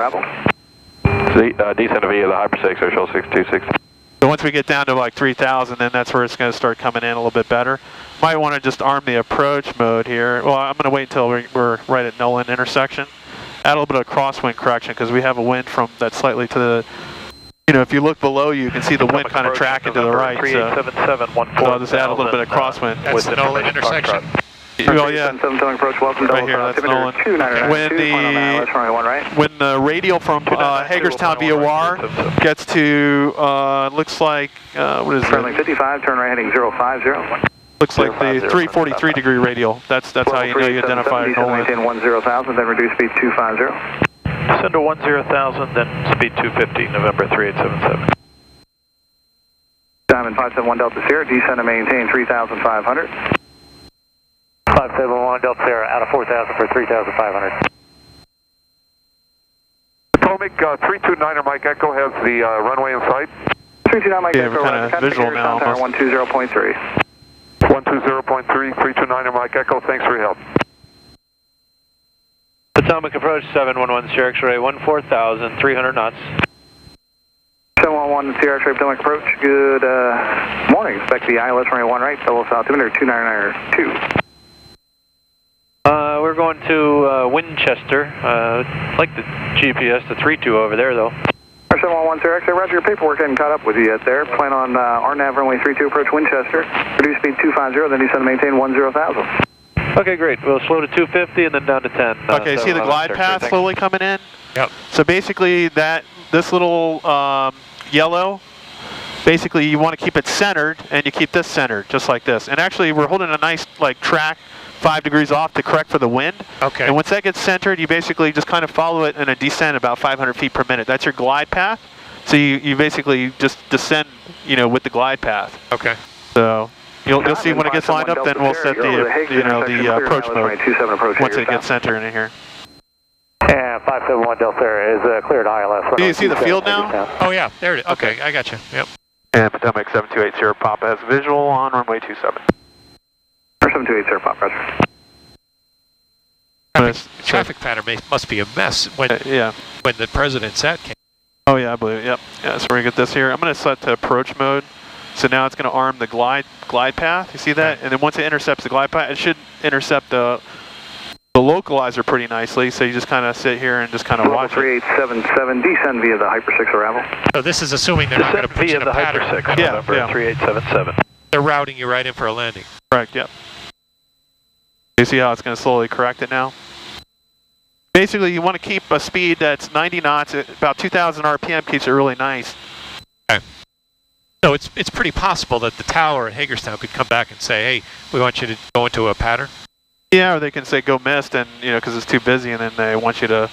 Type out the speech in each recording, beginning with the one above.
Bravo. Descend via the Hyper 6, Ocean 6260. So once we get down to like 3,000, then that's where it's going to start coming in a little bit better. Might want to just arm the approach mode here. Well, I'm going to wait until we're right at Nolan intersection. Add a little bit of crosswind correction because we have a wind from that slightly to the, you know, if you look below you can see the wind kind of tracking to the right. So I'll just add a little bit of crosswind. That's the Nolan intersection. Oh yeah, approach, welcome right here, that's Nolan. When the radial from Hagerstown VOR gets to, looks like, what is Friendly it? 55, turn right heading 050. Looks like the 343 degree radial. That's how you know you identify Nolan. Maintain 10,000, then reduce speed 250. Descend to 10,000, then speed 250, November 3877. Diamond 571 Delta Sierra, descend and maintain 3,500. 571 Delta Sierra, out of 4,000 for 3,500. Potomac 329er Mike Echo has the runway in sight. 329 Mike Yeah, Echo, we're kind of visual now. 120.3. 120.3, 329er Mike Echo, thanks for your help. Potomac approach 711 Sierra X-ray, 14,000, 300 knots. 711 Sierra X-ray Potomac approach, good morning. Expect the ILS runway 1 right, double south 292. We're going to Winchester. Like the GPS to 32 over there though. 711 Sierra X-ray, roger, your paperwork hadn't caught up with you yet there. Plan on RNAV runway 32 approach Winchester. Reduce speed 250, then descend to maintain 10,000. Okay, great. We'll slow to 250 and then down to 10. Okay, see the glide path slowly coming in? Yep. So basically this little yellow, basically you want to keep it centered and you keep this centered, just like this. And actually we're holding a nice like track 5 degrees off to correct for the wind. Okay. And once that gets centered, you basically just kind of follow it in a descent about 500 feet per minute. That's your glide path. So you basically just descend, you know, with the glide path. Okay. So you'll see when it gets lined up, then we'll set the approach mode once it gets centered in here. And 571 Delta Sierra is cleared ILS. Do you see the field now? Oh yeah, there it is. Okay, I got you. Yep. And Potomac 7280 Papa has visual on runway 27. 728 Pop, roger. Traffic pattern must be a mess when when the president's at camp. Oh yeah, I believe it. Yep. Yeah, so we're gonna get this here. I'm gonna set to approach mode. So now it's gonna arm the glide path. You see that? And then once it intercepts the glide path, it should intercept the localizer pretty nicely. So you just kind of sit here and just kind of watch it. 3877, descend via the Hyper 6 arrival. So this is assuming they're not going to put you in a pattern. Hyper 6, November 3877. They're routing you right in for a landing. Correct. Yep. You see how it's going to slowly correct it now? Basically, you want to keep a speed that's 90 knots, about 2,000 RPM keeps it really nice. Okay. So it's pretty possible that the tower at Hagerstown could come back and say, hey, we want you to go into a pattern? Yeah, or they can say go missed, and you know, because it's too busy, and then they want you to,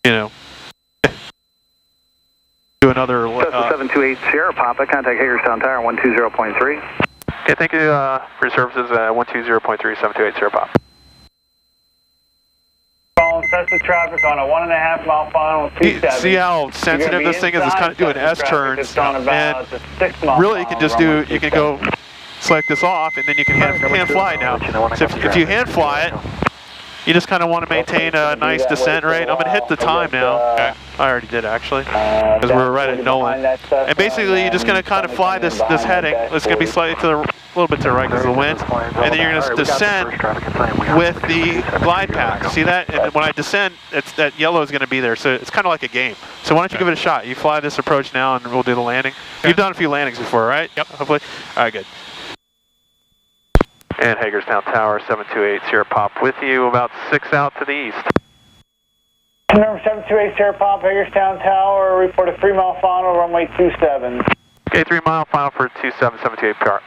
you know, do another. 728 Sierra Papa, contact Hagerstown Tower 120.3. Okay, thank you for your services. 120.3 728 Sierra Papa. Following Cessna traffic on a 1.5 mile final. See how sensitive this thing is? It's kind of doing S turns, and really you can just do. You can go. Select this off, and then you can hand fly now. So if you hand fly it, you just kind of want to maintain a nice descent rate. I'm going to hit the time now. I already did actually, because we're right at Nolan. And basically, you're just going to kind of fly this heading. It's going to be slightly to a little bit to the right because of the wind, and then you're going to descend with the glide path. See that? And when I descend, that yellow is going to be there. So it's kind of like a game. So why don't you give it a shot? You fly this approach now, and we'll do the landing. You've done a few landings before, right? Yep. Hopefully. All right, good. And Hagerstown Tower 728 Sierra Pop with you, about 6 out to the east. Number 728 Sierra Pop, Hagerstown Tower, report a 3 mile final, runway 27. Okay, 3 mile final for 27728 PR.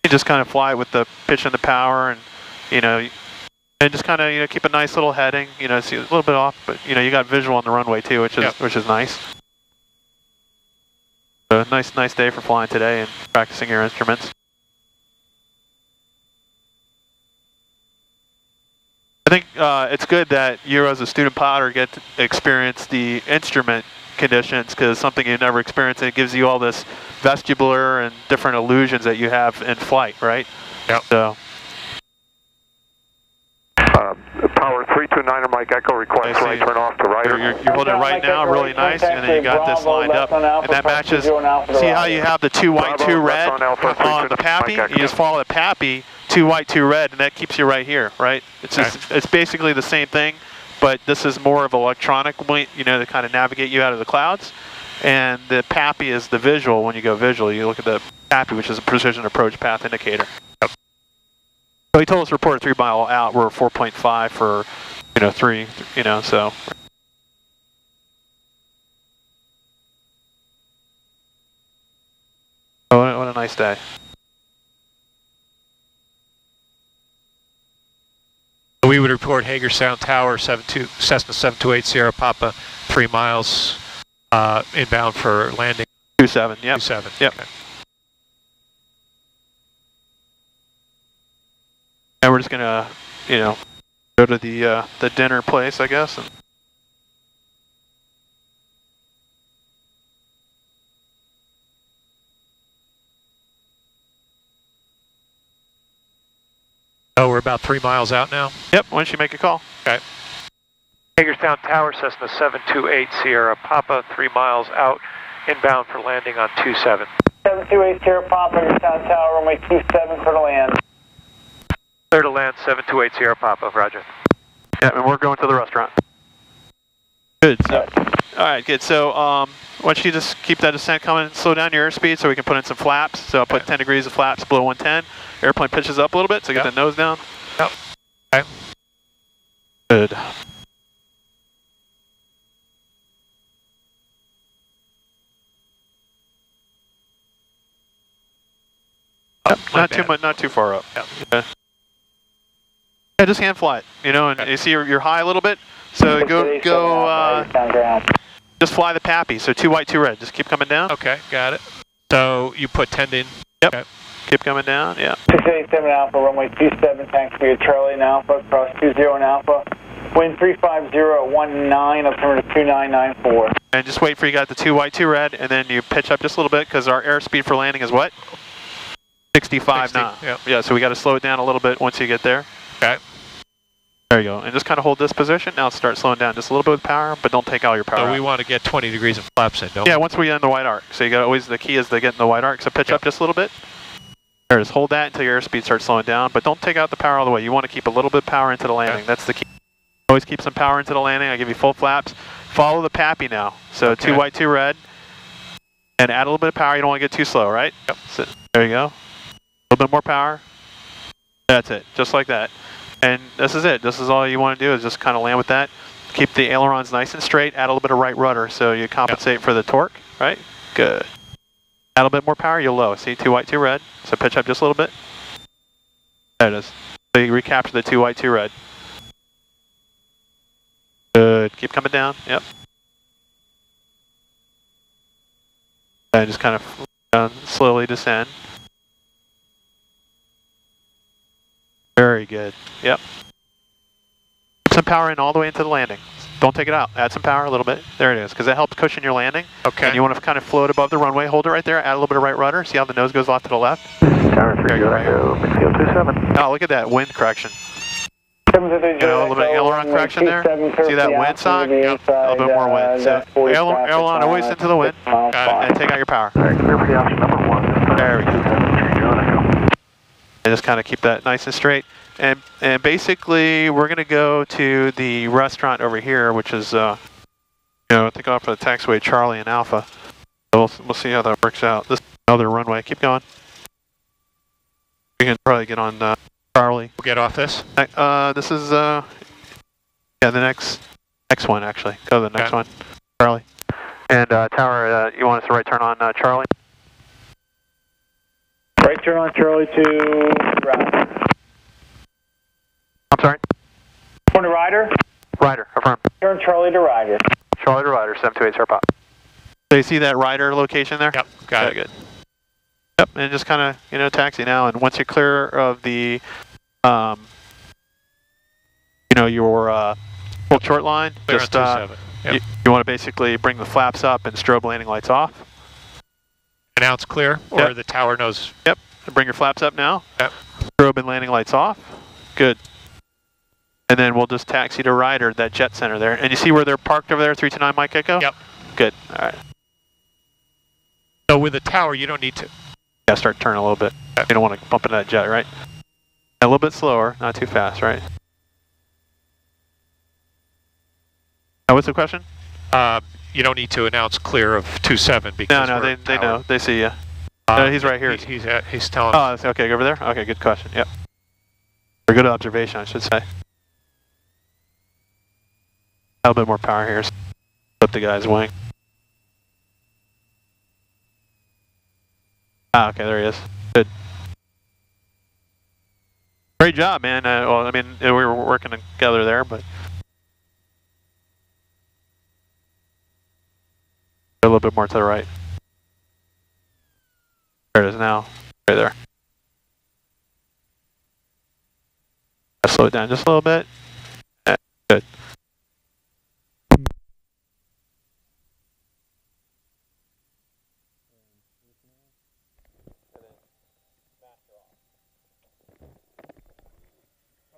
You just kind of fly with the pitch and the power, and you know, and just kind of keep a nice little heading. You know, see a little bit off, but you got visual on the runway too, which is nice. So nice day for flying today and practicing your instruments. I think it's good that you as a student piloter get to experience the instrument conditions, because something you never experienced, and it gives you all this vestibular and different illusions that you have in flight, right? Yep. So. Power 329 329 Mike Echo, request right turn off to rider. You're holding it right now, really nice, and then you got this lined up, and that matches. See how you have the 2 white, 2 red on the Pappy? You just follow the Pappy, 2 white, 2 red, and that keeps you right here, right? It's just, it's basically the same thing, but this is more of electronic, you know, to kind of navigate you out of the clouds. And the Pappy is the visual. When you go visual, you look at the Pappy, which is a precision approach path indicator. Yep. So he told us to report a 3 mile out. We're 4.5 for, you know, 3, you know, so. Oh, what a nice day. We would report Hagerstown Tower, Cessna 728 Sierra Papa, 3 miles inbound for landing. 27, yep. 27, yep. Okay. And we're just gonna, you know, go to the dinner place, I guess. And oh, we're about 3 miles out now? Yep, why don't you make a call? Okay. Hagerstown Tower, Cessna 728 Sierra Papa, 3 miles out, inbound for landing on 27. 728 Sierra Papa, Hagerstown Tower, runway 27, clear to land. Clear to land, 728 Sierra Papa, roger. Yeah, and we're going to the restaurant. Good, so, all right, good. So, why don't you just keep that descent coming, slow down your airspeed so we can put in some flaps. So I'll put 10 degrees of flaps below 110. Airplane pitches up a little bit, so get the nose down. Yep. Okay. Good. Yep, not too much, not too far up. Yep. Yeah, just hand fly it, you know, and you see you're high a little bit, so just fly the Pappy, so 2 white, 2 red, just keep coming down. Okay, got it. So you put 10 in? Yep, okay. Keep coming down, yeah. 687 Alpha, runway 27, thanks for your Charlie and Alpha, cross 20 and Alpha, wind 350 at 19, altimeter 2994. And just wait for you got the 2 white, 2 red, and then you pitch up just a little bit, because our airspeed for landing is what? 65 knots. Yep. Yeah, so we got to slow it down a little bit once you get there. Okay. There you go. And just kind of hold this position. Now start slowing down just a little bit with power, but don't take all your power. So out. we want to get 20 degrees of flaps in, don't we? Yeah, once we get in the white arc. So you got always, the key is to get in the white arc. So pitch up just a little bit. There, just hold that until your airspeed starts slowing down, but don't take out the power all the way. You want to keep a little bit of power into the landing. Okay. That's the key. Always keep some power into the landing. I give you full flaps. Follow the Pappy now. So okay. 2 white, 2 red. And add a little bit of power. You don't want to get too slow, right? Yep. So, there you go. A little bit more power. That's it, just like that. And this is it. This is all you want to do is just kind of land with that. Keep the ailerons nice and straight. Add a little bit of right rudder so you compensate for the torque, right? Good. Add a little bit more power, you'll low. See, 2 white, 2 red. So pitch up just a little bit. There it is. So you recapture the 2 white, 2 red. Good. Keep coming down. Yep. And just kind of slowly descend. Very good. Yep. Put some power in all the way into the landing. Don't take it out. Add some power a little bit. There it is, because that helps cushion your landing. Okay. And you want to kind of float above the runway. Hold it right there. Add a little bit of right rudder. See how the nose goes off to the left? Tower 3 right here. Midfield 27. Oh, look at that wind correction. You know, a little bit of aileron correction there. See that wind sock? Yep. A little bit more wind. So aileron always into the wind. Got it. And take out your power. All right, clear for the option number 1. There we go. And just kind of keep that nice and straight. And basically, we're going to go to the restaurant over here, which is, you know, take off for the taxiway Charlie and Alpha. So we'll see how that works out. This is another runway. Keep going. We can probably get on Charlie. We'll get off this? This is, yeah, the next one, actually. Go to the next one. Charlie. And Tower, you want us to right turn on Charlie? Right turn on Charlie to Ryder. I'm sorry? On to Ryder? Ryder, affirm. Turn Charlie to Ryder. Charlie to Ryder, 728 Sierra Pop. So you see that Ryder location there? Yep, got it. Good. Yep, and just kind of, you know, taxi now. And once you're clear of the, you know, your full short line, clear just yep. you want to basically bring the flaps up and strobe landing lights off. And now it's clear, or the tower knows? Yep. Bring your flaps up now. Yep. Strobe and landing lights off. Good. And then we'll just taxi to Ryder, that jet center there. And you see where they're parked over there, 329 Mike Echo? Yep. Good, all right. So with the tower, you don't need to. Yeah, start turning a little bit. You don't want to bump into that jet, right? A little bit slower, not too fast, right? What's the question? You don't need to announce clear of 27 because No, they know, they see you. He's right here. He's telling us. Oh, okay, over there? Okay, good question, yep. Or good observation, I should say. A little bit more power here. Flip the guy's wing. Ah, okay, there he is. Good. Great job, man. Well, I mean, we were working together there, but a little bit more to the right. There it is now. Right there. Slow it down just a little bit. Good.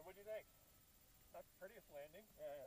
What do you think? That's the prettiest landing. Yeah.